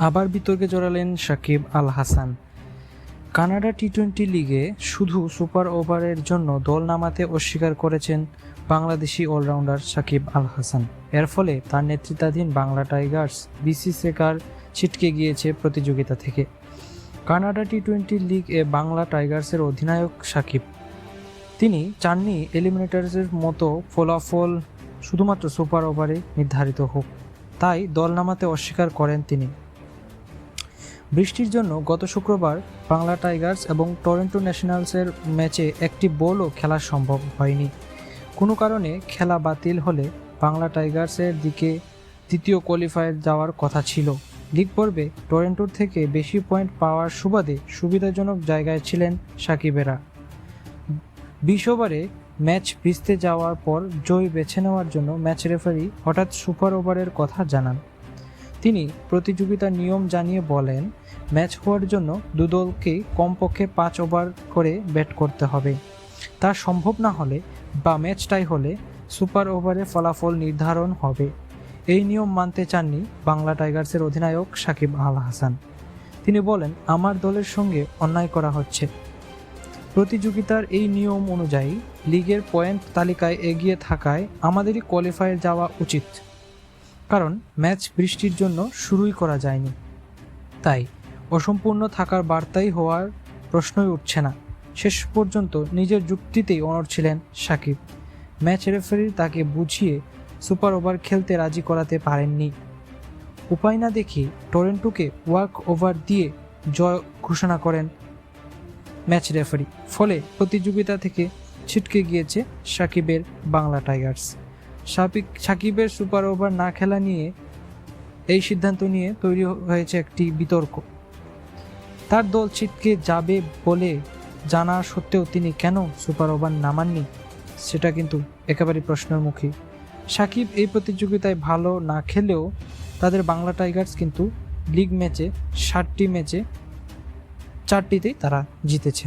আবার বিতর্কে জড়ালেন সাকিব আল হাসান। কানাডা টি-20 লিগে শুধু সুপার ওভারের জন্য দল নামাতে অস্বীকার করেছেন বাংলাদেশি অলরাউন্ডার সাকিব আল হাসান। এর ফলে তার নেতৃত্বাধীন বাংলা টাইগার্স বিসিসিআই ছিটকে গিয়েছে প্রতিযোগিতা থেকে। কানাডা টি-20 লিগ এ বাংলা টাইগার্সের অধিনায়ক সাকিব, তিনি চাননি এলিমিনেটরের মতো ফলাফল শুধুমাত্র সুপার ওভারে নির্ধারিত হোক, তাই দল নামাতে অস্বীকার করেন তিনি। বৃষ্টির জন্য গত শুক্রবার বাংলা টাইগার্স এবং টরন্টো ন্যাশনালসের ম্যাচে একটি বলও খেলা সম্ভব হয়নি। কোনো কারণে খেলা বাতিল হলে বাংলা টাইগার্সের দিকে দ্বিতীয় কোয়ালিফায়ার যাওয়ার কথা ছিল। লিগ পর্বে টরন্টোর থেকে বেশি পয়েন্ট পাওয়ার সুবাদে সুবিধাজনক জায়গায় ছিলেন সাকিবেরা। 20 ওভারে ম্যাচ ভিজতে যাওয়ার পর জয় বেছে নেওয়ার জন্য ম্যাচ রেফারি হঠাৎ সুপার ওভারের কথা জানান। তিনি প্রতিযোগিতার নিয়ম জানিয়ে বলেন, ম্যাচ হওয়ার জন্য দুদলকে কমপক্ষে 5 ওভার করে ব্যাট করতে হবে। তা সম্ভব না হলে বা ম্যাচ টাই হলে সুপার ওভারে ফলাফল নির্ধারণ হবে। এই নিয়ম মানতে চাননি বাংলা টাইগার্সের অধিনায়ক সাকিব আল হাসান। তিনি বলেন, আমার দলের সঙ্গে অন্যায় করা হচ্ছে। প্রতিযোগিতার এই নিয়ম অনুযায়ী লিগের পয়েন্ট তালিকায় এগিয়ে থাকায় আমাদেরই কোয়ালিফায়ার যাওয়া উচিত, কারণ ম্যাচ বৃষ্টির জন্য শুরুই করা যায়নি। তাই অসম্পূর্ণ থাকার বার্তাই হওয়ার প্রশ্নই উঠছে না। শেষ পর্যন্ত নিজের যুক্তিতেই অনড় ছিলেন সাকিব। ম্যাচ রেফারি তাকে বুঝিয়ে সুপার ওভার খেলতে রাজি করাতে পারেননি। উপায় না দেখে টরন্টোকে ওয়াক ওভার দিয়ে জয় ঘোষণা করেন ম্যাচ রেফারি। ফলে প্রতিযোগিতা থেকে ছিটকে গিয়েছে সাকিবের বাংলা টাইগার্স। সাকিবের সুপার ওভার না খেলা নিয়ে এই সিদ্ধান্ত নিয়ে তৈরি হয়েছে একটি বিতর্ক। তার দল ছিটকে যাবে বলে জানা সত্ত্বেও তিনি কেন সুপার ওভার নামাননি, সেটা কিন্তু একেবারে প্রশ্নের মুখে। সাকিব এই প্রতিযোগিতায় ভালো না খেলেও তাদের বাংলা টাইগার্স কিন্তু লিগ ম্যাচে 7টি ম্যাচে 4টিতেই তারা জিতেছে।